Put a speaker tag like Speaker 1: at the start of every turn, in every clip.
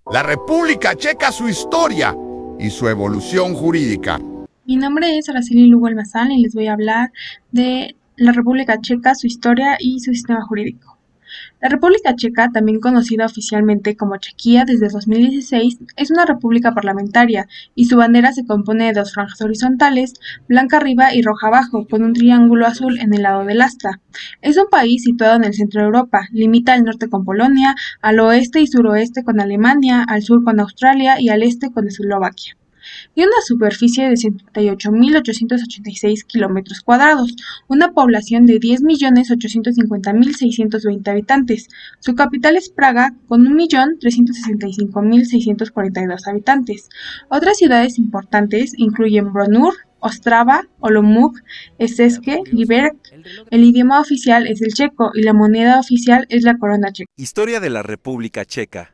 Speaker 1: La República Checa, su historia y su evolución jurídica.
Speaker 2: Mi nombre es Araceli Lugo Almazán y les voy a hablar de la República Checa, su historia y su sistema jurídico. La República Checa, también conocida oficialmente como Chequia desde 2016, es una república parlamentaria y su bandera se compone de dos franjas horizontales, blanca arriba y roja abajo, con un triángulo azul en el lado del asta. Es un país situado en el centro de Europa, limita al norte con Polonia, al oeste y suroeste con Alemania, al sur con Australia y al este con Eslovaquia y una superficie de 78.886 kilómetros cuadrados, una población de 10.850.620 habitantes. Su capital es Praga, con 1.365.642 habitantes. Otras ciudades importantes incluyen Brno, Ostrava, Olomouc, Žešće, Liberec. El idioma oficial es el checo y la moneda oficial es la corona checa.
Speaker 3: Historia de la República Checa.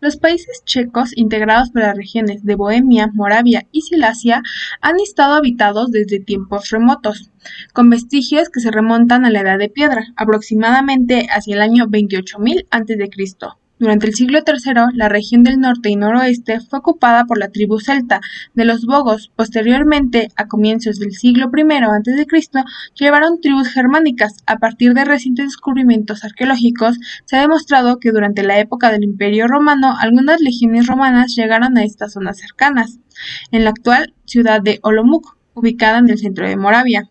Speaker 2: Los países checos, integrados por las regiones de Bohemia, Moravia y Silesia, han estado habitados desde tiempos remotos, con vestigios que se remontan a la Edad de Piedra, aproximadamente hacia el año 28.000 a.C. Durante el siglo III, la región del norte y noroeste fue ocupada por la tribu celta de los Vogos. Posteriormente, a comienzos del siglo I a.C., llevaron tribus germánicas. A partir de recientes descubrimientos arqueológicos, se ha demostrado que durante la época del Imperio Romano, algunas legiones romanas llegaron a estas zonas cercanas, en la actual ciudad de Olomouc, ubicada en el centro de Moravia.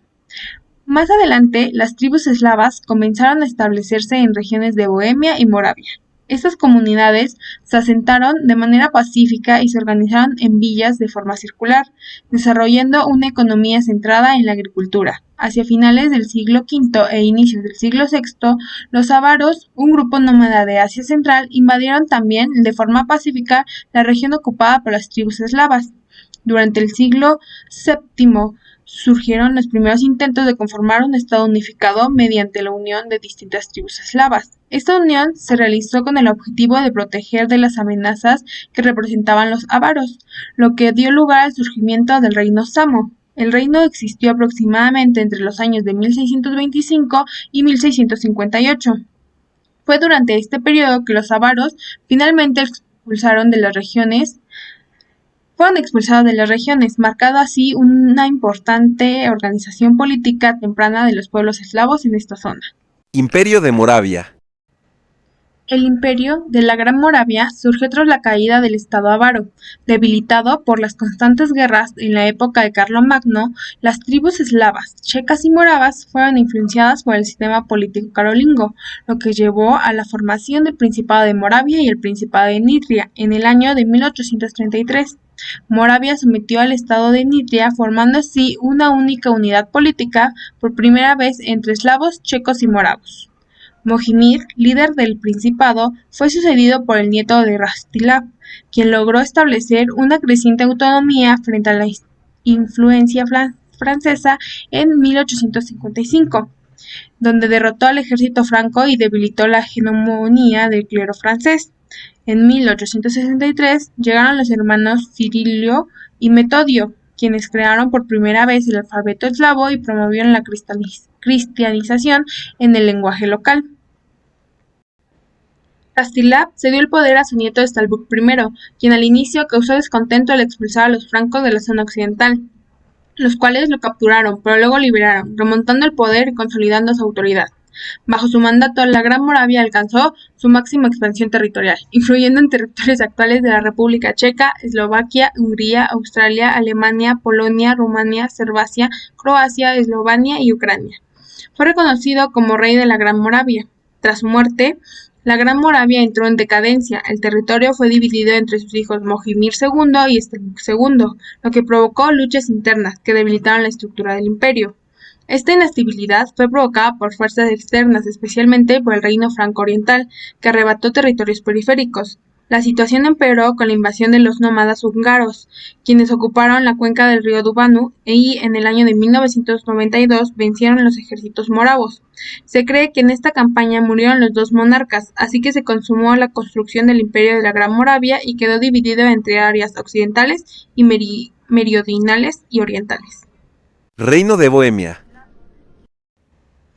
Speaker 2: Más adelante, las tribus eslavas comenzaron a establecerse en regiones de Bohemia y Moravia. Estas comunidades se asentaron de manera pacífica y se organizaron en villas de forma circular, desarrollando una economía centrada en la agricultura. Hacia finales del siglo V e inicios del siglo VI, los ávaros, un grupo nómada de Asia Central, invadieron también de forma pacífica la región ocupada por las tribus eslavas. Durante el siglo VII surgieron los primeros intentos de conformar un estado unificado mediante la unión de distintas tribus eslavas. Esta unión se realizó con el objetivo de proteger de las amenazas que representaban los ávaros, lo que dio lugar al surgimiento del reino Samo. El reino existió aproximadamente entre los años de 1625 y 1658. Fue durante este periodo que los ávaros finalmente fueron expulsados de las regiones, marcando así una importante organización política temprana de los pueblos eslavos en esta zona.
Speaker 3: Imperio de Moravia.
Speaker 2: El imperio de la Gran Moravia surgió tras la caída del estado ávaro. Debilitado por las constantes guerras en la época de Carlomagno, las tribus eslavas, checas y moravas fueron influenciadas por el sistema político carolingo, lo que llevó a la formación del Principado de Moravia y el Principado de Nitria en el año de 1833. Moravia sometió al estado de Nitria, formando así una única unidad política por primera vez entre eslavos, checos y moravos. Mojmir, líder del principado, fue sucedido por el nieto de Rastislav, quien logró establecer una creciente autonomía frente a la influencia francesa en 1855, donde derrotó al ejército franco y debilitó la hegemonía del clero francés. En 1863 llegaron los hermanos Cirilio y Metodio, quienes crearon por primera vez el alfabeto eslavo y promovieron la cristianización en el lenguaje local. Rastislav cedió el poder a su nieto Stalbuk I, quien al inicio causó descontento al expulsar a los francos de la zona occidental, los cuales lo capturaron, pero luego liberaron, remontando el poder y consolidando su autoridad. Bajo su mandato, la Gran Moravia alcanzó su máxima expansión territorial, influyendo en territorios actuales de la República Checa, Eslovaquia, Hungría, Australia, Alemania, Polonia, Rumania, Serbia, Croacia, Eslovenia y Ucrania. Fue reconocido como rey de la Gran Moravia. Tras su muerte, la Gran Moravia entró en decadencia. El territorio fue dividido entre sus hijos Mojmir II y Stalbuk II, lo que provocó luchas internas que debilitaron la estructura del imperio. Esta inestabilidad fue provocada por fuerzas externas, especialmente por el reino franco-oriental, que arrebató territorios periféricos. La situación empeoró con la invasión de los nómadas húngaros, quienes ocuparon la cuenca del río Dubanu y en el año de 1992 vencieron los ejércitos moravos. Se cree que en esta campaña murieron los dos monarcas, así que se consumó la construcción del Imperio de la Gran Moravia y quedó dividido entre áreas occidentales y meridionales y orientales.
Speaker 3: Reino de Bohemia.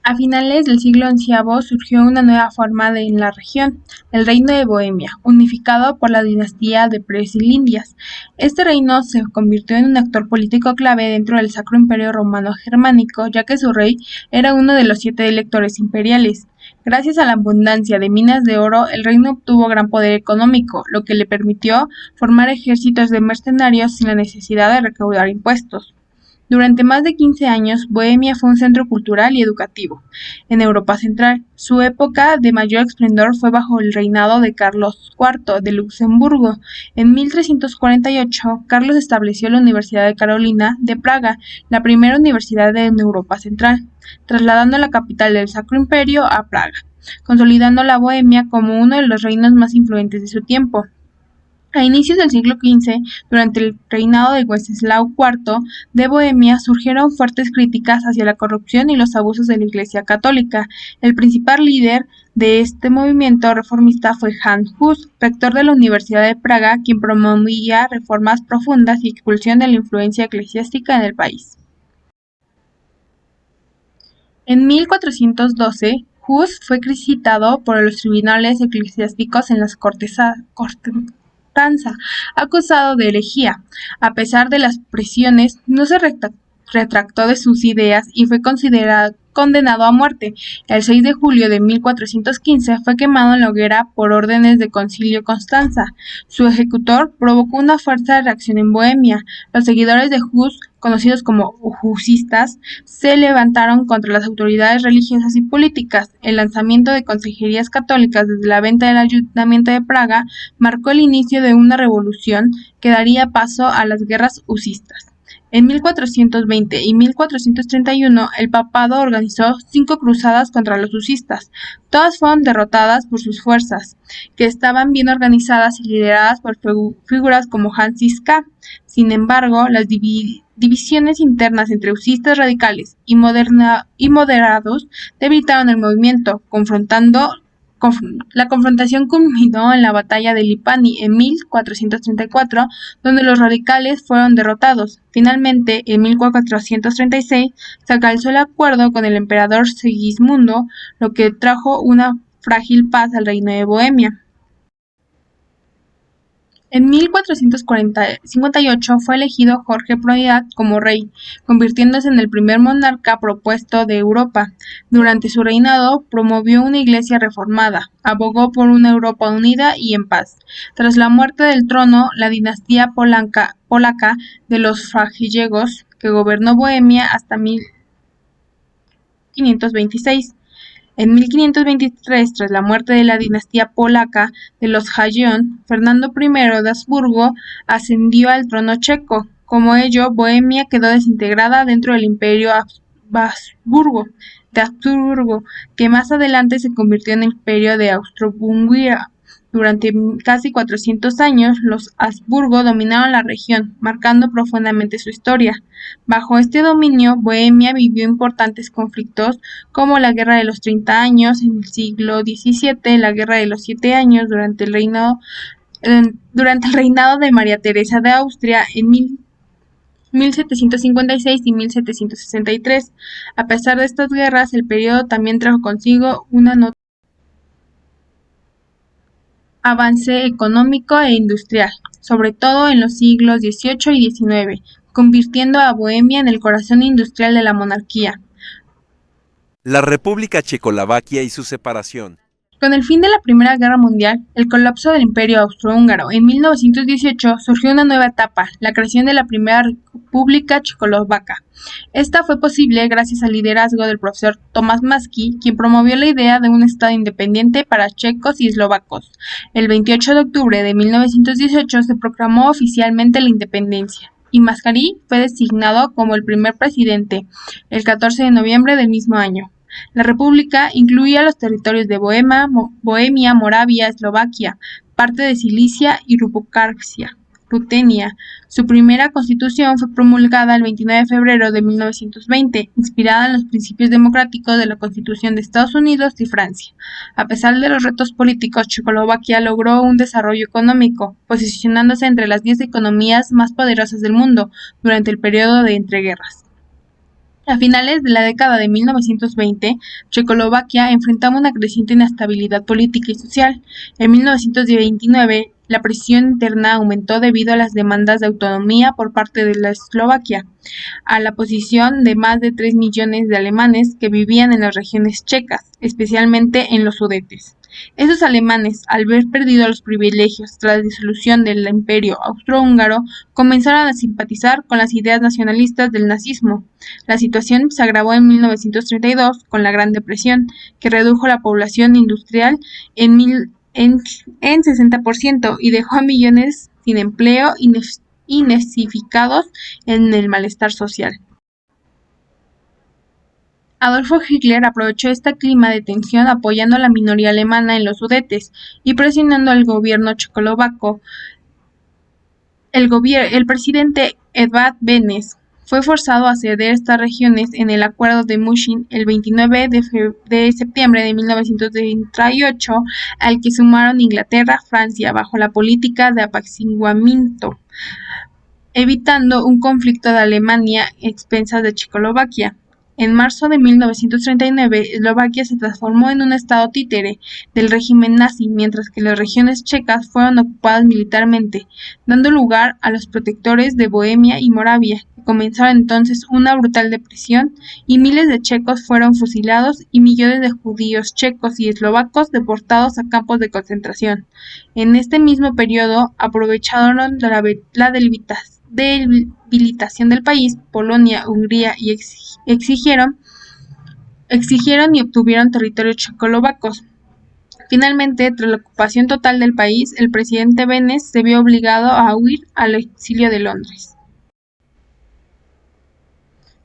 Speaker 2: A finales del siglo XI surgió una nueva forma en la región, el Reino de Bohemia, unificado por la dinastía de Presilindias. Este reino se convirtió en un actor político clave dentro del Sacro Imperio Romano Germánico, ya que su rey era uno de los 7 electores imperiales. Gracias a la abundancia de minas de oro, el reino obtuvo gran poder económico, lo que le permitió formar ejércitos de mercenarios sin la necesidad de recaudar impuestos. Durante más de 15 años, Bohemia fue un centro cultural y educativo en Europa Central. Su época de mayor esplendor fue bajo el reinado de Carlos IV de Luxemburgo. En 1348, Carlos estableció la Universidad de Carolina de Praga, la primera universidad en Europa Central, trasladando la capital del Sacro Imperio a Praga, consolidando la Bohemia como uno de los reinos más influyentes de su tiempo. A inicios del siglo XV, durante el reinado de Wenceslao IV de Bohemia, surgieron fuertes críticas hacia la corrupción y los abusos de la Iglesia católica. El principal líder de este movimiento reformista fue Jan Hus, rector de la Universidad de Praga, quien promovía reformas profundas y expulsión de la influencia eclesiástica en el país. En 1412, Hus fue citado por los tribunales eclesiásticos en las acusado de herejía. A pesar de las presiones, no se retractó de sus ideas y fue condenado a muerte. El 6 de julio de 1415 fue quemado en la hoguera por órdenes de Concilio Constanza. Su ejecutor provocó una fuerte reacción en Bohemia. Los seguidores de Hus, conocidos como husistas, se levantaron contra las autoridades religiosas y políticas. El lanzamiento de consejerías católicas desde la venta del Ayuntamiento de Praga marcó el inicio de una revolución que daría paso a las guerras husistas. En 1420 y 1431, el papado organizó 5 cruzadas contra los husistas. Todas fueron derrotadas por sus fuerzas, que estaban bien organizadas y lideradas por figuras como Francis K. Sin embargo, las divisiones internas entre husistas radicales y moderados debilitaron el movimiento, la confrontación culminó en la batalla de Lipani en 1434, donde los radicales fueron derrotados. Finalmente, en 1436, se alcanzó el acuerdo con el emperador Segismundo, lo que trajo una frágil paz al reino de Bohemia. En 1458 fue elegido Jorge Poniat como rey, convirtiéndose en el primer monarca propuesto de Europa. Durante su reinado promovió una iglesia reformada, abogó por una Europa unida y en paz. Tras la muerte del trono, la dinastía polaca de los Fragillegos, que gobernó Bohemia hasta 1526. En 1523, tras la muerte de la dinastía polaca de los Jagiellon, Fernando I de Habsburgo ascendió al trono checo. Como ello, Bohemia quedó desintegrada dentro del Imperio de Habsburgo, que más adelante se convirtió en el Imperio de Austro-Hungría. Durante casi 400 años, los Habsburgo dominaron la región, marcando profundamente su historia. Bajo este dominio, Bohemia vivió importantes conflictos como la Guerra de los 30 Años en el siglo XVII, la Guerra de los 7 Años durante el reinado de María Teresa de Austria en 1756 y 1763. A pesar de estas guerras, el periodo también trajo consigo una notable avance económico e industrial, sobre todo en los siglos XVIII y XIX, convirtiendo a Bohemia en el corazón industrial de la monarquía.
Speaker 3: La República Checoslovaquia y su separación.
Speaker 2: Con el fin de la Primera Guerra Mundial, el colapso del Imperio Austrohúngaro, en 1918 surgió una nueva etapa, la creación de la Primera República Checoslovaca. Esta fue posible gracias al liderazgo del profesor Tomáš Masaryk, quien promovió la idea de un Estado independiente para checos y eslovacos. El 28 de octubre de 1918 se proclamó oficialmente la independencia, y Masaryk fue designado como el primer presidente, el 14 de noviembre del mismo año. La república incluía los territorios de Bohemia, Moravia, Eslovaquia, parte de Sicilia y Rutenia. Su primera constitución fue promulgada el 29 de febrero de 1920, inspirada en los principios democráticos de la Constitución de Estados Unidos y Francia. A pesar de los retos políticos, Checoslovaquia logró un desarrollo económico, posicionándose entre las 10 economías más poderosas del mundo durante el periodo de entreguerras. A finales de la década de 1920, Checoslovaquia enfrentaba una creciente inestabilidad política y social. En 1929, la presión interna aumentó debido a las demandas de autonomía por parte de la Eslovaquia, a la posición de más de 3 millones de alemanes que vivían en las regiones checas, especialmente en los Sudetes. Esos alemanes, al ver perdido los privilegios tras la disolución del Imperio Austrohúngaro, comenzaron a simpatizar con las ideas nacionalistas del nazismo. La situación se agravó en 1932 con la Gran Depresión, que redujo la población industrial en 60% y dejó a millones sin empleo y nesificados en el malestar social. Adolfo Hitler aprovechó este clima de tensión apoyando a la minoría alemana en los Sudetes y presionando al gobierno checoslovaco. El presidente Edvard Beneš fue forzado a ceder estas regiones en el Acuerdo de München el 29 de septiembre de 1938, al que sumaron Inglaterra y Francia bajo la política de apaciguamiento, evitando un conflicto de Alemania a expensas de Checoslovaquia. En marzo de 1939, Eslovaquia se transformó en un estado títere del régimen nazi, mientras que las regiones checas fueron ocupadas militarmente, dando lugar a los protectores de Bohemia y Moravia, que comenzaron entonces una brutal depresión, y miles de checos fueron fusilados y millones de judíos checos y eslovacos deportados a campos de concentración. En este mismo periodo, aprovecharon la debilitación del país, Polonia, Hungría y exigieron y obtuvieron territorios checoslovacos. Finalmente, tras la ocupación total del país, el presidente Beneš se vio obligado a huir al exilio de Londres.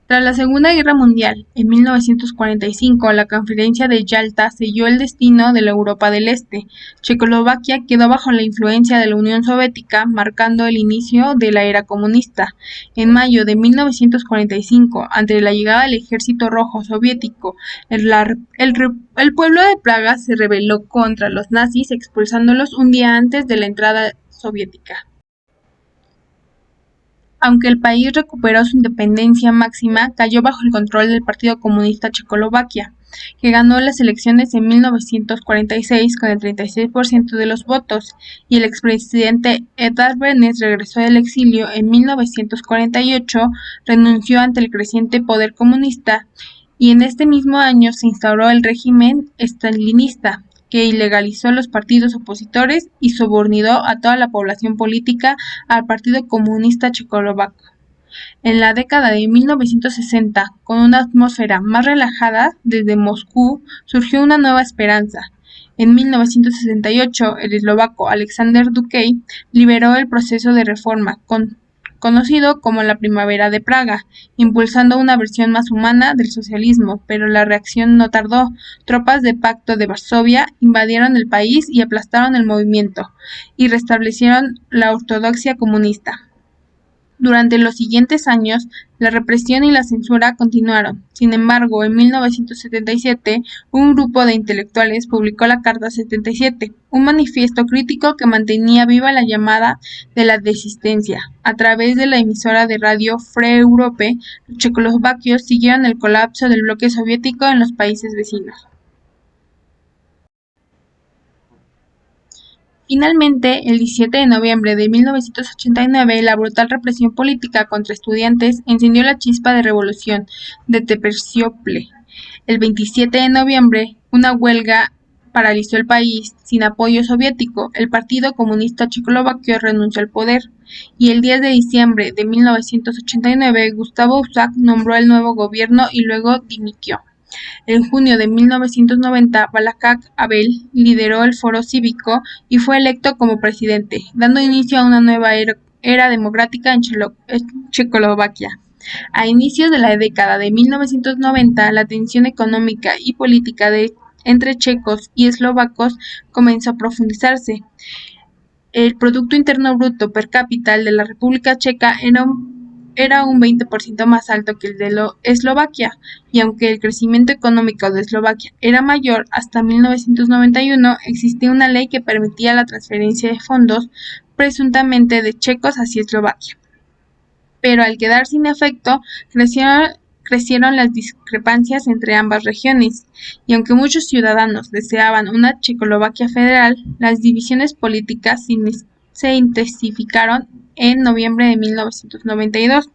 Speaker 2: Tras la Segunda Guerra Mundial, en 1945, la Conferencia de Yalta selló el destino de la Europa del Este. Checoslovaquia quedó bajo la influencia de la Unión Soviética, marcando el inicio de la era comunista. En mayo de 1945, ante la llegada del Ejército Rojo Soviético, el pueblo de Praga se rebeló contra los nazis, expulsándolos un día antes de la entrada soviética. Aunque el país recuperó su independencia máxima, cayó bajo el control del Partido Comunista Checoslovaquia, que ganó las elecciones en 1946 con el 36% de los votos, y el expresidente Edvard Beneš regresó del exilio en 1948, renunció ante el creciente poder comunista, y en este mismo año se instauró el régimen stalinista, que ilegalizó los partidos opositores y subordinó a toda la población política al Partido Comunista Checoslovaco. En la década de 1960, con una atmósfera más relajada, desde Moscú surgió una nueva esperanza. En 1968, el eslovaco Alexander Dukej lideró el proceso de reforma, conocido como la Primavera de Praga, impulsando una versión más humana del socialismo, pero la reacción no tardó. Tropas del Pacto de Varsovia invadieron el país y aplastaron el movimiento, y restablecieron la ortodoxia comunista. Durante los siguientes años, la represión y la censura continuaron. Sin embargo, en 1977, un grupo de intelectuales publicó la Carta 77, un manifiesto crítico que mantenía viva la llamada de la disidencia. A través de la emisora de radio Freie Europe, los checoslovacos siguieron el colapso del bloque soviético en los países vecinos. Finalmente, el 17 de noviembre de 1989, la brutal represión política contra estudiantes encendió la chispa de revolución de Terciopele. El 27 de noviembre, una huelga paralizó el país. Sin apoyo soviético, el Partido Comunista Checoslovaco renunció al poder, y el 10 de diciembre de 1989, Gustavo Ušák nombró el nuevo gobierno y luego dimitió. En junio de 1990, Václav Havel lideró el Foro Cívico y fue electo como presidente, dando inicio a una nueva era democrática en Checoslovaquia. A inicios de la década de 1990, la tensión económica y política entre checos y eslovacos comenzó a profundizarse. El Producto Interno Bruto per cápita de la República Checa era un 20% más alto que el de Eslovaquia, y aunque el crecimiento económico de Eslovaquia era mayor, hasta 1991 existía una ley que permitía la transferencia de fondos presuntamente de checos hacia Eslovaquia. Pero al quedar sin efecto, crecieron las discrepancias entre ambas regiones, y aunque muchos ciudadanos deseaban una Checoslovaquia federal, las divisiones políticas se intensificaron en noviembre de 1992.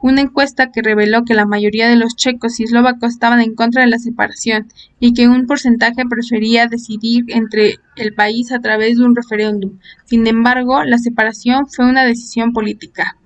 Speaker 2: Una encuesta que reveló que la mayoría de los checos y eslovacos estaban en contra de la separación y que un porcentaje prefería decidir entre el país a través de un referéndum. Sin embargo, la separación fue una decisión política.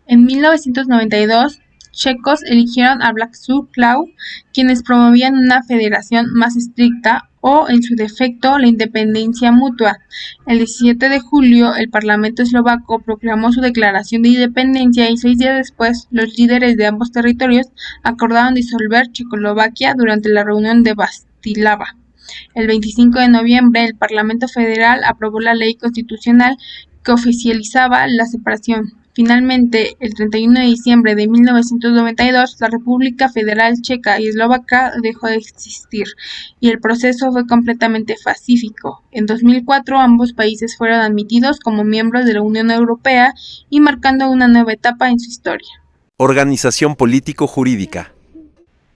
Speaker 2: En 1992, checos eligieron a Václav, quienes promovían una federación más estricta o, en su defecto, la independencia mutua. El 17 de julio, el Parlamento eslovaco proclamó su declaración de independencia y 6 días después, los líderes de ambos territorios acordaron disolver Checoslovaquia durante la reunión de Bratislava. El 25 de noviembre, el Parlamento Federal aprobó la ley constitucional que oficializaba la separación. Finalmente, el 31 de diciembre de 1992, la República Federal Checa y Eslovaca dejó de existir, y el proceso fue completamente pacífico. En 2004, ambos países fueron admitidos como miembros de la Unión Europea y marcando una nueva etapa en su historia.
Speaker 3: Organización político-jurídica.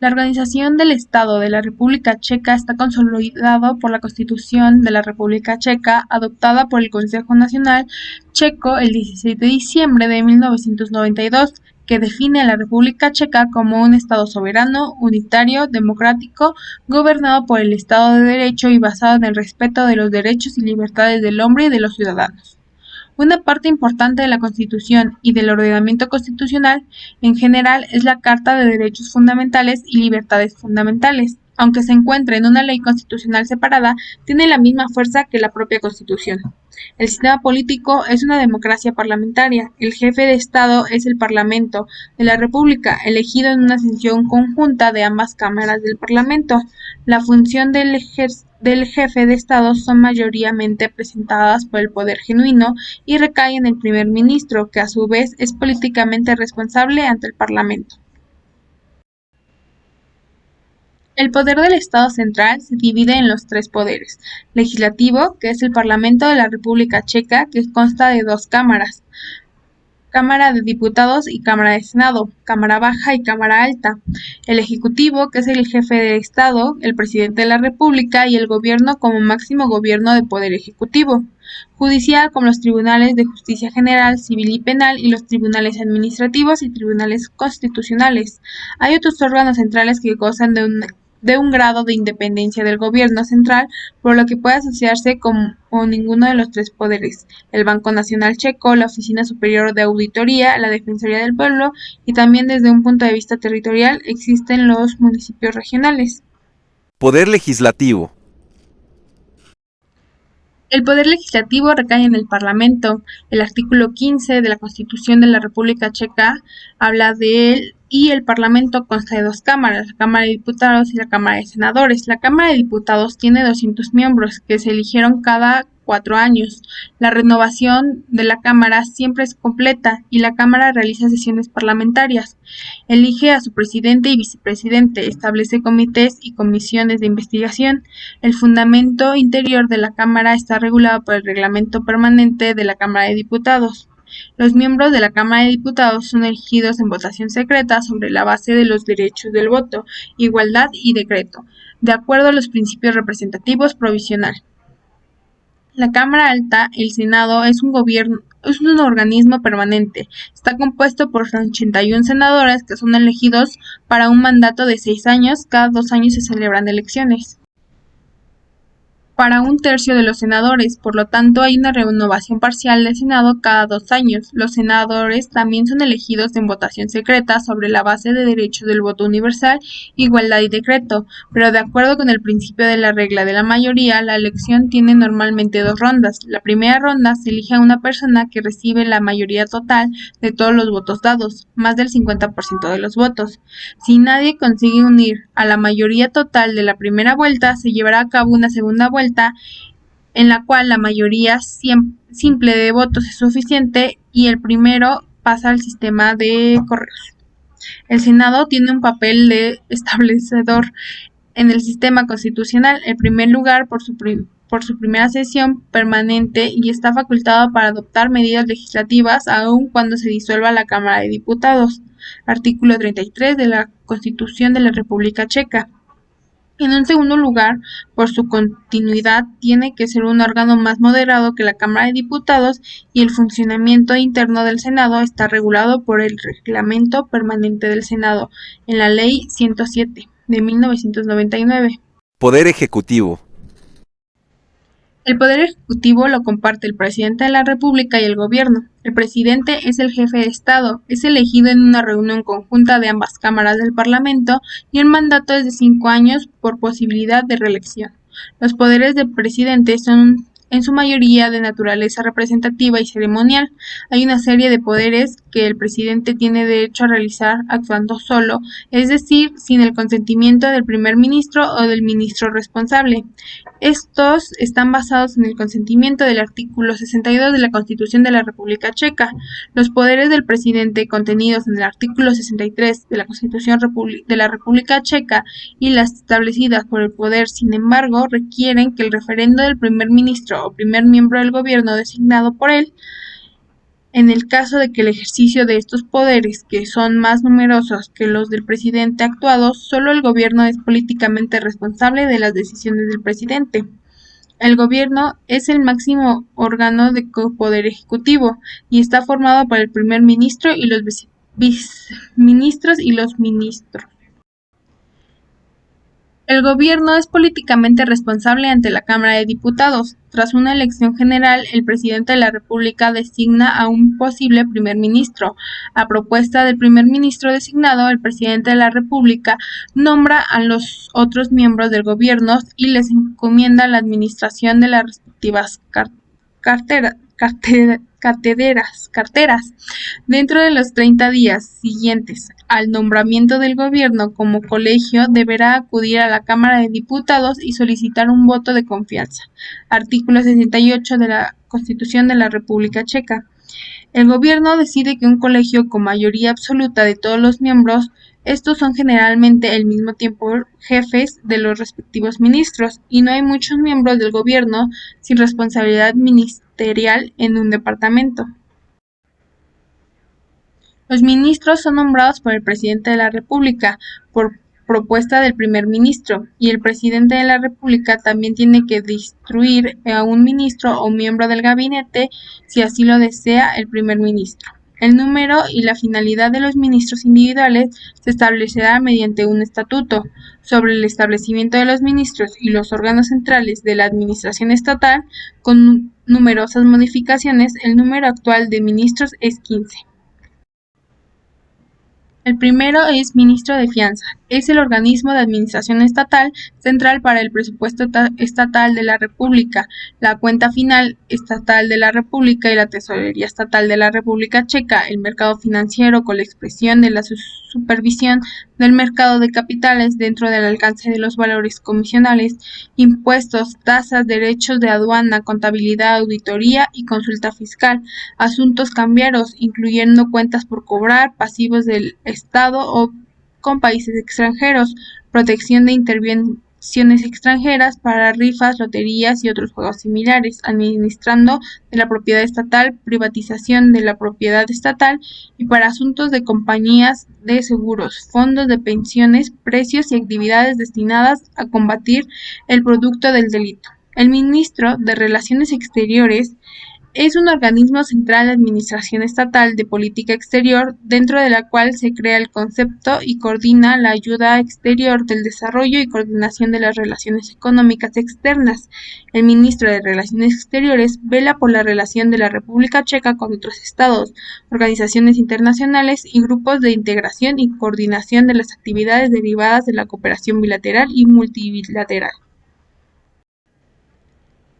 Speaker 2: La organización del Estado de la República Checa está consolidado por la Constitución de la República Checa, adoptada por el Consejo Nacional Checo el 16 de diciembre de 1992, que define a la República Checa como un Estado soberano, unitario, democrático, gobernado por el Estado de Derecho y basado en el respeto de los derechos y libertades del hombre y de los ciudadanos. Una parte importante de la Constitución y del ordenamiento constitucional en general es la Carta de Derechos Fundamentales y Libertades Fundamentales. Aunque se encuentra en una ley constitucional separada, tiene la misma fuerza que la propia Constitución. El sistema político es una democracia parlamentaria. El jefe de Estado es el Parlamento de la República, elegido en una sesión conjunta de ambas cámaras del Parlamento. La función del jefe de Estado son mayoritariamente presentadas por el poder genuino y recae en el primer ministro, que a su vez es políticamente responsable ante el Parlamento. El poder del Estado central se divide en los tres poderes: legislativo, que es el Parlamento de la República Checa, que consta de dos cámaras, Cámara de Diputados y Cámara de Senado, Cámara Baja y Cámara Alta; el Ejecutivo, que es el jefe de Estado, el Presidente de la República y el Gobierno como máximo gobierno de poder ejecutivo; judicial, como los tribunales de justicia general, civil y penal, y los tribunales administrativos y tribunales constitucionales. Hay otros órganos centrales que gozan de un grado de independencia del gobierno central, por lo que puede asociarse con ninguno de los tres poderes: el Banco Nacional Checo, la Oficina Superior de Auditoría, la Defensoría del Pueblo, y también desde un punto de vista territorial existen los municipios regionales.
Speaker 3: Poder legislativo.
Speaker 2: El poder legislativo recae en el Parlamento. El artículo 15 de la Constitución de la República Checa habla de él, y el Parlamento consta de dos cámaras, la Cámara de Diputados y la Cámara de Senadores. La Cámara de Diputados tiene 200 miembros, que se eligieron cada 4 años. La renovación de la Cámara siempre es completa y la Cámara realiza sesiones parlamentarias. Elige a su presidente y vicepresidente, establece comités y comisiones de investigación. El fundamento interior de la Cámara está regulado por el reglamento permanente de la Cámara de Diputados. Los miembros de la Cámara de Diputados son elegidos en votación secreta sobre la base de los derechos del voto, igualdad y decreto, de acuerdo a los principios representativos provisional. La Cámara Alta, el Senado, es un organismo permanente. Está compuesto por 81 senadores que son elegidos para un mandato de 6 años. Cada 2 años se celebran elecciones para un tercio de los senadores, por lo tanto hay una renovación parcial del Senado cada 2 años. Los senadores también son elegidos en votación secreta sobre la base de derechos del voto universal, igualdad y decreto, pero de acuerdo con el principio de la regla de la mayoría, la elección tiene normalmente 2 rondas. La primera ronda se elige a una persona que recibe la mayoría total de todos los votos dados, más del 50% de los votos. Si nadie consigue unir a la mayoría total de la primera vuelta, se llevará a cabo una segunda vuelta en la cual la mayoría simple de votos es suficiente y el primero pasa al sistema de correos. El Senado tiene un papel de establecedor en el sistema constitucional, en primer lugar por su por su primera sesión permanente y está facultado para adoptar medidas legislativas aun cuando se disuelva la Cámara de Diputados. Artículo 33 de la Constitución de la República Checa. En un segundo lugar, por su continuidad, tiene que ser un órgano más moderado que la Cámara de Diputados y el funcionamiento interno del Senado está regulado por el Reglamento Permanente del Senado en la Ley 107 de 1999.
Speaker 3: Poder Ejecutivo.
Speaker 2: El poder ejecutivo lo comparte el presidente de la República y el gobierno. El presidente es el jefe de Estado, es elegido en una reunión conjunta de ambas cámaras del Parlamento y el mandato es de 5 años por posibilidad de reelección. Los poderes del presidente son en su mayoría de naturaleza representativa y ceremonial. Hay una serie de poderes que el presidente tiene derecho a realizar actuando solo, es decir, sin el consentimiento del primer ministro o del ministro responsable. Estos están basados en el consentimiento del artículo 62 de la Constitución de la República Checa. Los poderes del presidente contenidos en el artículo 63 de la Constitución de la República Checa y las establecidas por el poder, sin embargo, requieren que el referendo del primer ministro o primer miembro del gobierno designado por él, en el caso de que el ejercicio de estos poderes, que son más numerosos que los del presidente actuado, solo el gobierno es políticamente responsable de las decisiones del presidente. El gobierno es el máximo órgano de poder ejecutivo y está formado por el primer ministro y los viceministros y los ministros. El gobierno es políticamente responsable ante la Cámara de Diputados. Tras una elección general, el presidente de la República designa a un posible primer ministro. A propuesta del primer ministro designado, el presidente de la República nombra a los otros miembros del gobierno y les encomienda la administración de las respectivas carteras dentro de los 30 días siguientes al nombramiento del gobierno como colegio deberá acudir a la Cámara de Diputados y solicitar un voto de confianza. Artículo 68 de la Constitución de la República Checa. El gobierno decide que un colegio con mayoría absoluta de todos los miembros, estos son generalmente al mismo tiempo jefes de los respectivos ministros, y no hay muchos miembros del gobierno sin responsabilidad ministerial en un departamento. Los ministros son nombrados por el presidente de la República, por propuesta del primer ministro, y el presidente de la República también tiene que destituir a un ministro o miembro del gabinete si así lo desea el primer ministro. El número y la finalidad de los ministros individuales se establecerá mediante un estatuto. Sobre el establecimiento de los ministros y los órganos centrales de la administración estatal, con numerosas modificaciones, el número actual de ministros es 15. El primero es Ministro de Fianza. Es el organismo de administración estatal central para el presupuesto estatal de la República, la cuenta final estatal de la República y la tesorería estatal de la República Checa, el mercado financiero con la expresión de la supervisión del mercado de capitales dentro del alcance de los valores comisionales, impuestos, tasas, derechos de aduana, contabilidad, auditoría y consulta fiscal, asuntos cambiarios, incluyendo cuentas por cobrar, pasivos del Estado o con países extranjeros, protección de intervenciones extranjeras para rifas, loterías y otros juegos similares, administrando de la propiedad estatal, privatización de la propiedad estatal y para asuntos de compañías de seguros, fondos de pensiones, precios y actividades destinadas a combatir el producto del delito. El ministro de Relaciones Exteriores es un organismo central de administración estatal de política exterior, dentro de la cual se crea el concepto y coordina la ayuda exterior del desarrollo y coordinación de las relaciones económicas externas. El ministro de Relaciones Exteriores vela por la relación de la República Checa con otros estados, organizaciones internacionales y grupos de integración y coordinación de las actividades derivadas de la cooperación bilateral y multilateral.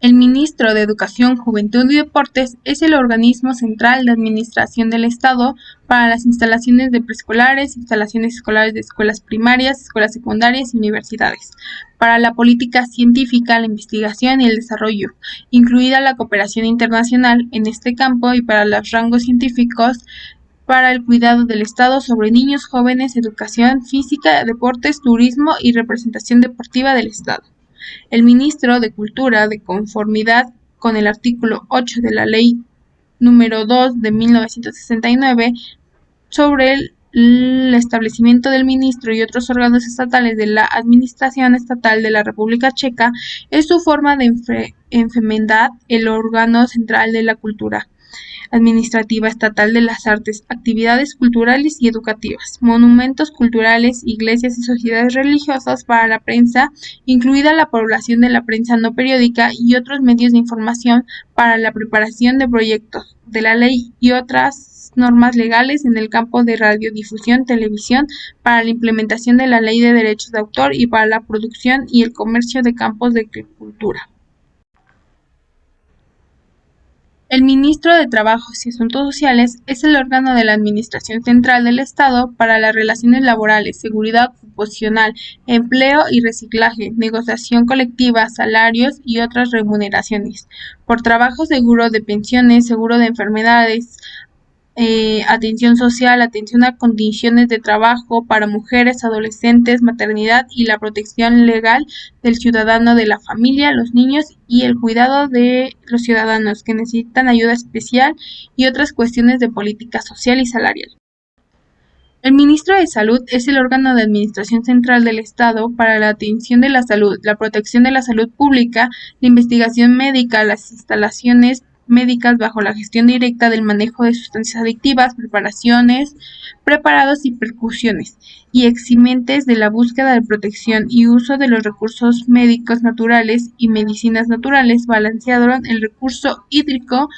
Speaker 2: El ministro de Educación, Juventud y Deportes es el organismo central de administración del Estado para las instalaciones de preescolares, instalaciones escolares de escuelas primarias, escuelas secundarias y universidades, para la política científica, la investigación y el desarrollo, incluida la cooperación internacional en este campo y para los rangos científicos, para el cuidado del Estado sobre niños, jóvenes, educación física, deportes, turismo y representación deportiva del Estado. El ministro de Cultura, de conformidad con el artículo 8 de la Ley número 2 de 1969 sobre el establecimiento del ministro y otros órganos estatales de la Administración Estatal de la República Checa, es su forma de enfermedad el órgano central de la cultura administrativa estatal de las artes, actividades culturales y educativas, monumentos culturales, iglesias y sociedades religiosas para la prensa, incluida la población de la prensa no periódica y otros medios de información para la preparación de proyectos de la ley y otras normas legales en el campo de radiodifusión, televisión, para la implementación de la ley de derechos de autor y para la producción y el comercio de campos de cultura. El Ministro de Trabajos y Asuntos Sociales es el órgano de la Administración Central del Estado para las relaciones laborales, seguridad ocupacional, empleo y reciclaje, negociación colectiva, salarios y otras remuneraciones, por trabajo, seguro de pensiones, seguro de enfermedades, atención social, atención a condiciones de trabajo para mujeres, adolescentes, maternidad y la protección legal del ciudadano, de la familia, los niños y el cuidado de los ciudadanos que necesitan ayuda especial y otras cuestiones de política social y salarial. El Ministro de Salud es el órgano de administración central del Estado para la atención de la salud, la protección de la salud pública, la investigación médica, las instalaciones médicas bajo la gestión directa del manejo de sustancias adictivas, preparaciones, preparados y percusiones, y eximentes de la búsqueda de protección y uso de los recursos médicos naturales y medicinas naturales, balancearon el recurso hídrico,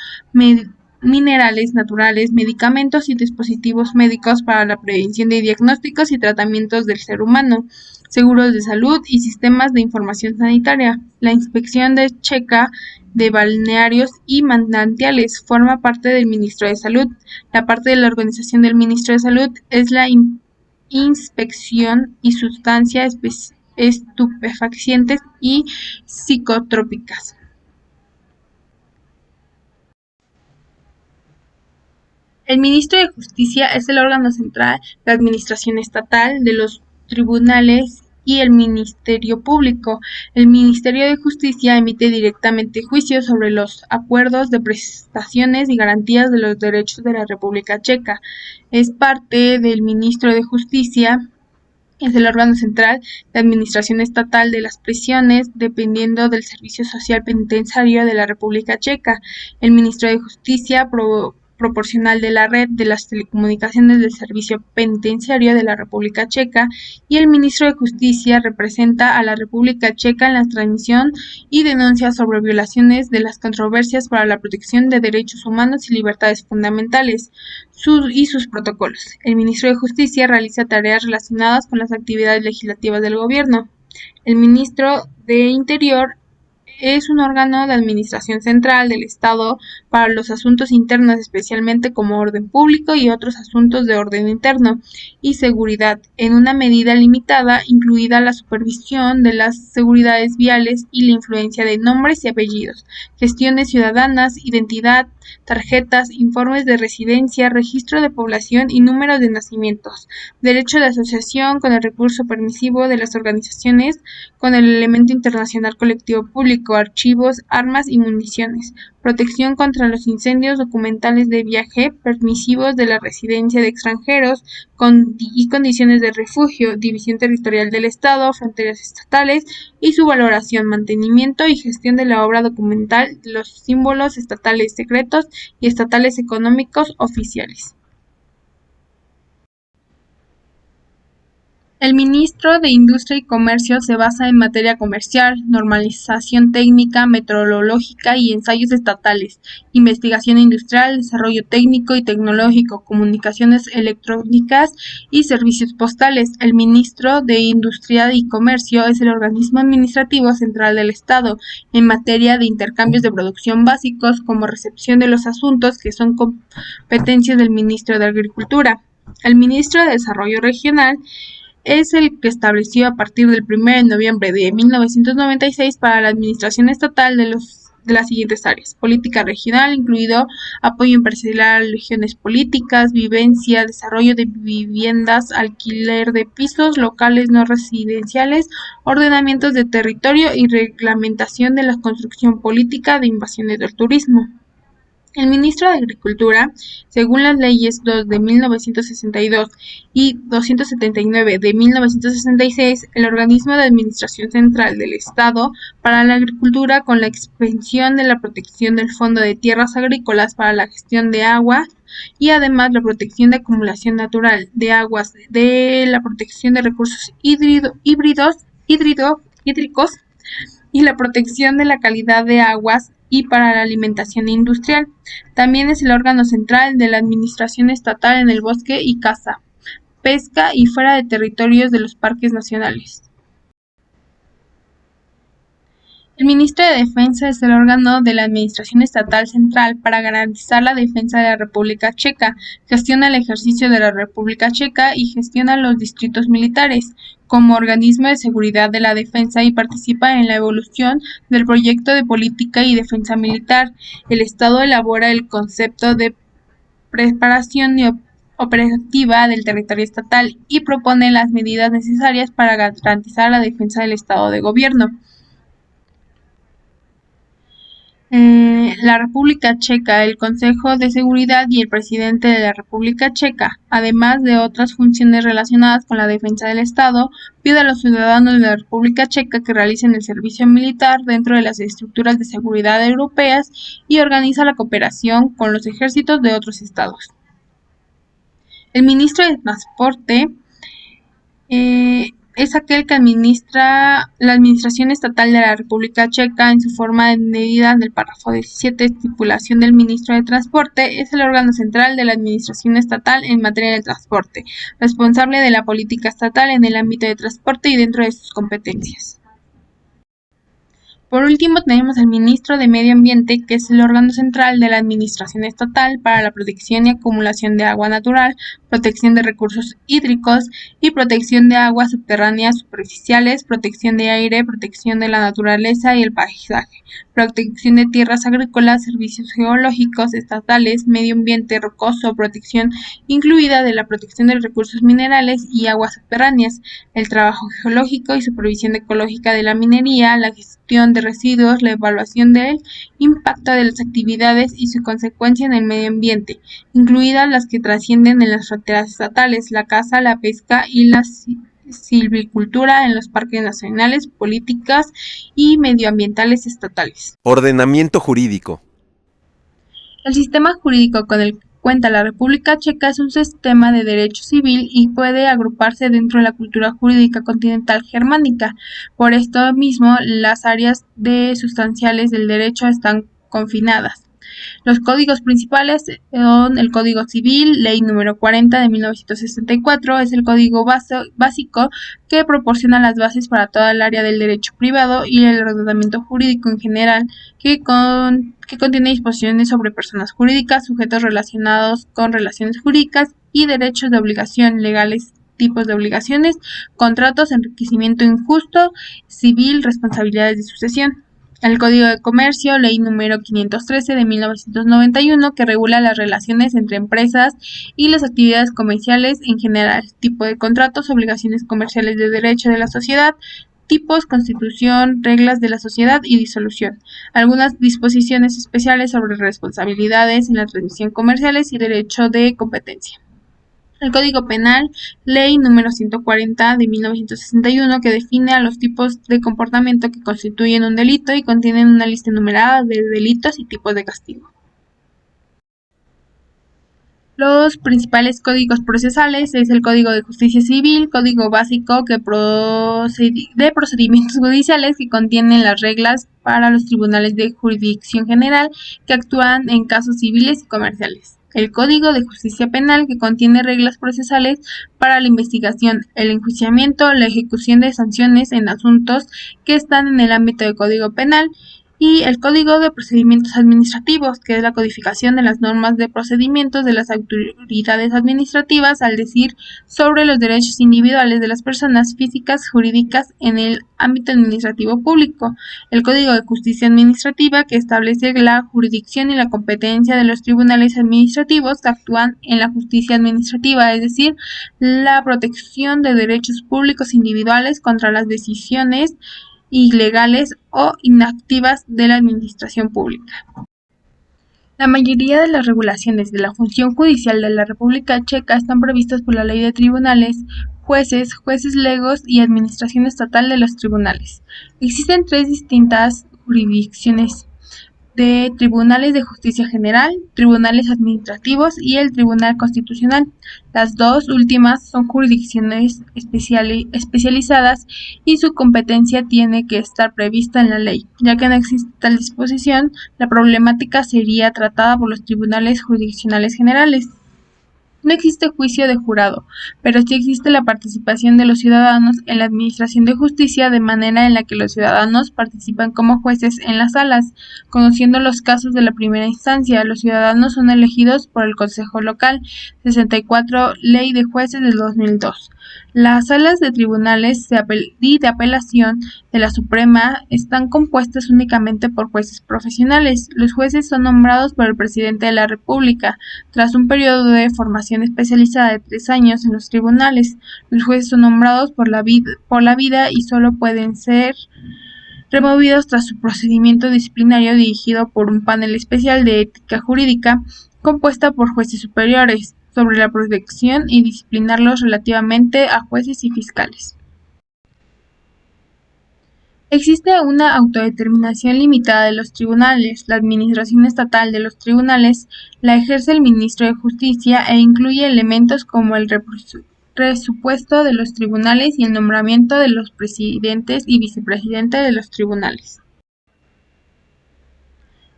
Speaker 2: minerales naturales, medicamentos y dispositivos médicos para la prevención de diagnósticos y tratamientos del ser humano, seguros de salud y sistemas de información sanitaria. La inspección de Checa de balnearios y manantiales forma parte del Ministro de Salud. La parte de la organización del Ministro de Salud es la inspección y sustancias estupefacientes y psicotrópicas. El Ministro de Justicia es el órgano central de administración estatal de los tribunales y el Ministerio Público. El Ministerio de Justicia emite directamente juicios sobre los acuerdos de prestaciones y garantías de los derechos de la República Checa. Es parte del Ministro de Justicia. Es el órgano central de administración estatal de las prisiones, dependiendo del Servicio Social Penitenciario de la República Checa. El Ministro de Justicia proporcional de la red de las telecomunicaciones del Servicio Penitenciario de la República Checa, y el Ministro de Justicia representa a la República Checa en la transmisión y denuncia sobre violaciones de las controversias para la protección de derechos humanos y libertades fundamentales y sus protocolos. El Ministro de Justicia realiza tareas relacionadas con las actividades legislativas del Gobierno. El Ministro de Interior es un órgano de administración central del Estado para los asuntos internos, especialmente como orden público y otros asuntos de orden interno y seguridad, en una medida limitada, incluida la supervisión de las seguridades viales y la influencia de nombres y apellidos, gestiones ciudadanas, identidad, tarjetas, informes de residencia, registro de población y números de nacimientos, derecho de asociación con el recurso permisivo de las organizaciones con el elemento internacional colectivo público, archivos, armas y municiones, protección contra los incendios, documentales de viaje, permisivos de la residencia de extranjeros y condiciones de refugio, división territorial del Estado, fronteras estatales y su valoración, mantenimiento y gestión de la obra documental de los símbolos estatales secretos y estatales económicos oficiales. El Ministro de Industria y Comercio se basa en materia comercial, normalización técnica, metrológica y ensayos estatales, investigación industrial, desarrollo técnico y tecnológico, comunicaciones electrónicas y servicios postales. El Ministro de Industria y Comercio es el organismo administrativo central del Estado en materia de intercambios de producción básicos, como recepción de los asuntos que son competencias del Ministro de Agricultura. El Ministro de Desarrollo Regional es el que estableció a partir del 1 de noviembre de 1996 para la administración estatal de de las siguientes áreas: política regional, incluido apoyo empresarial a regiones políticas, vivencia, desarrollo de viviendas, alquiler de pisos, locales no residenciales, ordenamientos de territorio y reglamentación de la construcción política de invasiones del turismo. El ministro de Agricultura, según las leyes 2 de 1962 y 279 de 1966, el organismo de administración central del Estado para la agricultura, con la extensión de la protección del Fondo de Tierras Agrícolas para la gestión de aguas y además la protección de acumulación natural de aguas, de la protección de recursos hídricos y la protección de la calidad de aguas y para la alimentación industrial. También es el órgano central de la administración estatal en el bosque y caza, pesca y fuera de territorios de los parques nacionales. El ministro de Defensa es el órgano de la Administración Estatal Central para garantizar la defensa de la República Checa, gestiona el ejercicio de la República Checa y gestiona los distritos militares como organismo de seguridad de la defensa y participa en la evolución del proyecto de política y defensa militar. El Estado elabora el concepto de preparación y operativa del territorio estatal y propone las medidas necesarias para garantizar la defensa del Estado de Gobierno. La República Checa, el Consejo de Seguridad y el Presidente de la República Checa, además de otras funciones relacionadas con la defensa del Estado, pide a los ciudadanos de la República Checa que realicen el servicio militar dentro de las estructuras de seguridad europeas y organiza la cooperación con los ejércitos de otros estados. El ministro de Transporte es aquel que administra la administración estatal de la República Checa en su forma de medida en el párrafo 17, estipulación del ministro de Transporte, es el órgano central de la administración estatal en materia de transporte, responsable de la política estatal en el ámbito de transporte y dentro de sus competencias. Por último, tenemos al ministro de Medio Ambiente, que es el órgano central de la administración estatal para la protección y acumulación de agua natural, protección de recursos hídricos y protección de aguas subterráneas superficiales, protección de aire, protección de la naturaleza y el paisaje, protección de tierras agrícolas, servicios geológicos estatales, medio ambiente rocoso, protección incluida de la protección de recursos minerales y aguas subterráneas, el trabajo geológico y supervisión ecológica de la minería, la gestión de residuos, la evaluación del impacto de las actividades y su consecuencia en el medio ambiente, incluidas las que trascienden en las fronteras estatales, la caza, la pesca y la silvicultura en los parques nacionales, políticas y medioambientales estatales.
Speaker 3: Ordenamiento jurídico.
Speaker 2: El sistema jurídico con el que cuenta la República Checa es un sistema de derecho civil y puede agruparse dentro de la cultura jurídica continental germánica. Por esto mismo, las áreas sustanciales del derecho están confinadas. Los códigos principales son el Código Civil, Ley número 40 de 1964, es el código básico que proporciona las bases para toda el área del derecho privado y el ordenamiento jurídico en general, que contiene disposiciones sobre personas jurídicas, sujetos relacionados con relaciones jurídicas y derechos de obligación legales, tipos de obligaciones, contratos, enriquecimiento injusto, civil, responsabilidades de sucesión. El Código de Comercio, Ley número 513 de 1991, que regula las relaciones entre empresas y las actividades comerciales en general, tipo de contratos, obligaciones comerciales de derecho de la sociedad, tipos, constitución, reglas de la sociedad y disolución. Algunas disposiciones especiales sobre responsabilidades en la transmisión comerciales y derecho de competencia. El Código Penal, Ley número 140 de 1961, que define a los tipos de comportamiento que constituyen un delito y contienen una lista enumerada de delitos y tipos de castigo. Los principales códigos procesales es el Código de Justicia Civil, Código Básico de Procedimientos Judiciales, que contienen las reglas para los tribunales de jurisdicción general que actúan en casos civiles y comerciales. El Código de Justicia Penal, que contiene reglas procesales para la investigación, el enjuiciamiento, la ejecución de sanciones en asuntos que están en el ámbito del Código Penal, y el Código de Procedimientos Administrativos, que es la codificación de las normas de procedimientos de las autoridades administrativas al decir sobre los derechos individuales de las personas físicas jurídicas en el ámbito administrativo público. El Código de Justicia Administrativa, que establece la jurisdicción y la competencia de los tribunales administrativos que actúan en la justicia administrativa, es decir, la protección de derechos públicos individuales contra las decisiones ilegales o inactivas de la administración pública. La mayoría de las regulaciones de la función judicial de la República Checa están previstas por la Ley de Tribunales, jueces legos y administración estatal de los tribunales. Existen tres distintas jurisdicciones de tribunales de justicia general, tribunales administrativos y el Tribunal Constitucional. Las dos últimas son jurisdicciones especializadas y su competencia tiene que estar prevista en la ley. Ya que no existe tal disposición, la problemática sería tratada por los tribunales jurisdiccionales generales. No existe juicio de jurado, pero sí existe la participación de los ciudadanos en la administración de justicia, de manera en la que los ciudadanos participan como jueces en las salas. Conociendo los casos de la primera instancia, los ciudadanos son elegidos por el Consejo Local, 64 Ley de Jueces del 2002. Las salas de tribunales de apelación de la Suprema están compuestas únicamente por jueces profesionales. Los jueces son nombrados por el presidente de la República, tras un periodo de formación especializada de 3 años en los tribunales. Los jueces son nombrados por la vida y solo pueden ser removidos tras su procedimiento disciplinario dirigido por un panel especial de ética jurídica compuesta por jueces superiores sobre la protección y disciplinarlos relativamente a jueces y fiscales. Existe una autodeterminación limitada de los tribunales. La administración estatal de los tribunales la ejerce el ministro de Justicia e incluye elementos como el presupuesto de los tribunales y el nombramiento de los presidentes y vicepresidentes de los tribunales.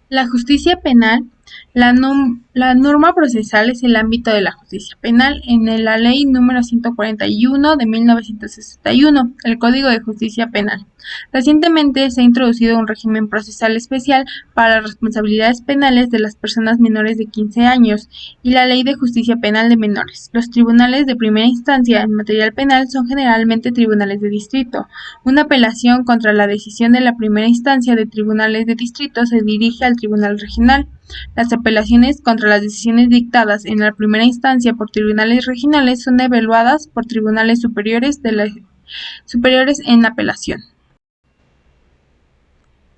Speaker 2: La justicia penal. La norma procesal es el ámbito de la justicia penal en la Ley número 141 de 1961, el Código de Justicia Penal. Recientemente se ha introducido un régimen procesal especial para las responsabilidades penales de las personas menores de 15 años y la Ley de Justicia Penal de Menores. Los tribunales de primera instancia en materia penal son generalmente tribunales de distrito. Una apelación contra la decisión de la primera instancia de tribunales de distrito se dirige al tribunal regional. Las apelaciones contra las decisiones dictadas en la primera instancia por tribunales regionales son evaluadas por tribunales superiores en apelación.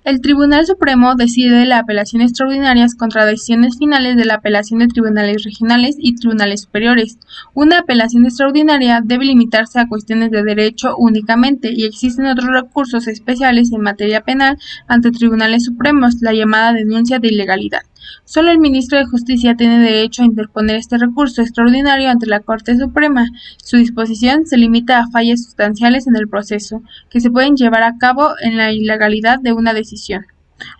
Speaker 2: El Tribunal Supremo decide las apelaciones extraordinarias contra decisiones finales de la apelación de tribunales regionales y tribunales superiores. Una apelación extraordinaria debe limitarse a cuestiones de derecho únicamente y existen otros recursos especiales en materia penal ante tribunales supremos, la llamada denuncia de ilegalidad. Solo el ministro de Justicia tiene derecho a interponer este recurso extraordinario ante la Corte Suprema. Su disposición se limita a fallas sustanciales en el proceso, que se pueden llevar a cabo en la ilegalidad de una decisión.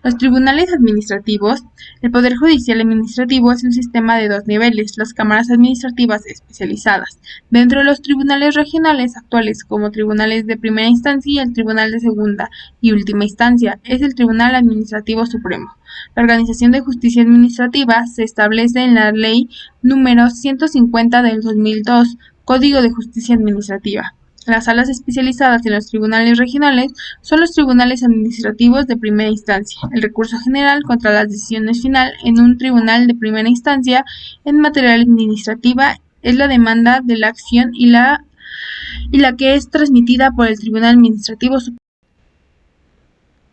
Speaker 2: Los tribunales administrativos. El Poder Judicial Administrativo es un sistema de 2 niveles, las cámaras administrativas especializadas. Dentro de los tribunales regionales actuales como tribunales de primera instancia y el Tribunal de segunda y última instancia es el Tribunal Administrativo Supremo. La organización de justicia administrativa se establece en la Ley número 150 del 2002, Código de Justicia Administrativa. Las salas especializadas en los tribunales regionales son los tribunales administrativos de primera instancia. El recurso general contra las decisiones final en un tribunal de primera instancia en materia administrativa es la demanda de la acción y la que es transmitida por el Tribunal Administrativo Superior.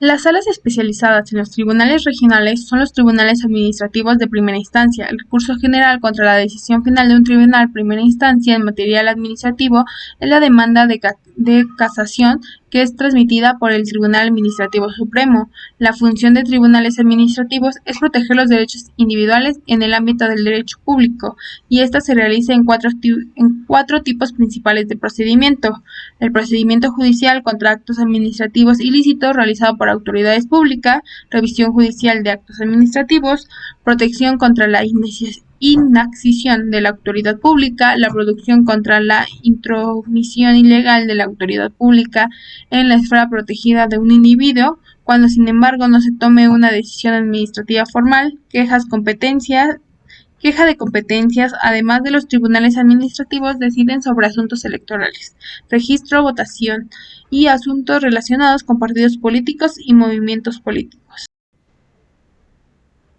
Speaker 2: Las salas especializadas en los tribunales regionales son los tribunales administrativos de primera instancia. El recurso general contra la decisión final de un tribunal de primera instancia en material administrativo es la demanda de casación que es transmitida por el Tribunal Administrativo Supremo. La función de tribunales administrativos es proteger los derechos individuales en el ámbito del derecho público, y esta se realiza en cuatro tipos principales de procedimiento: el procedimiento judicial contra actos administrativos ilícitos realizado por autoridades públicas, revisión judicial de actos administrativos, protección contra la inacción de la autoridad pública, la producción contra la intromisión ilegal de la autoridad pública en la esfera protegida de un individuo, cuando sin embargo no se tome una decisión administrativa formal, queja de competencias, además de los tribunales administrativos deciden sobre asuntos electorales, registro, votación y asuntos relacionados con partidos políticos y movimientos políticos.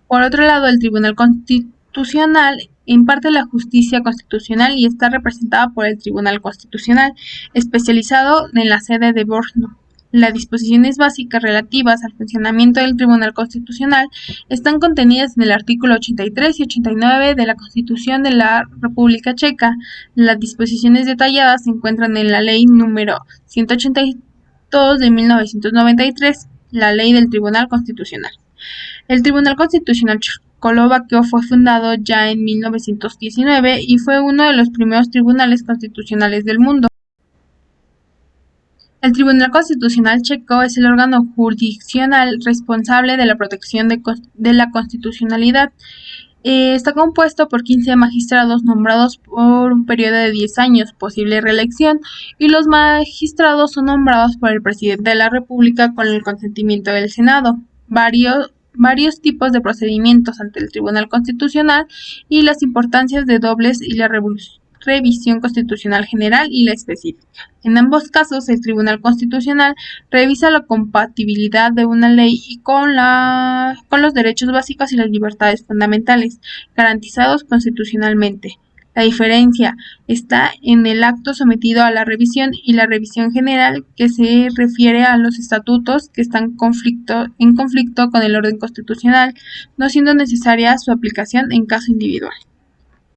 Speaker 2: Por otro lado, el Tribunal Constitucional imparte la justicia constitucional y está representada por el Tribunal Constitucional, especializado en la sede de Brno. Las disposiciones básicas relativas al funcionamiento del Tribunal Constitucional están contenidas en el artículo 83 y 89 de la Constitución de la República Checa. Las disposiciones detalladas se encuentran en la Ley número 182 de 1993, la Ley del Tribunal Constitucional. El Tribunal Constitucional checoslovaco fue fundado ya en 1919 y fue uno de los primeros tribunales constitucionales del mundo. El Tribunal Constitucional checo es el órgano jurisdiccional responsable de la protección de la constitucionalidad. Está compuesto por 15 magistrados nombrados por un periodo de 10 años, posible reelección, y los magistrados son nombrados por el presidente de la República con el consentimiento del Senado. Varios tipos de procedimientos ante el Tribunal Constitucional y las importancias de dobles y la revisión constitucional general y la específica. En ambos casos, el Tribunal Constitucional revisa la compatibilidad de una ley y con los derechos básicos y las libertades fundamentales garantizados constitucionalmente. La diferencia está en el acto sometido a la revisión y la revisión general, que se refiere a los estatutos que están en conflicto con el orden constitucional, no siendo necesaria su aplicación en caso individual.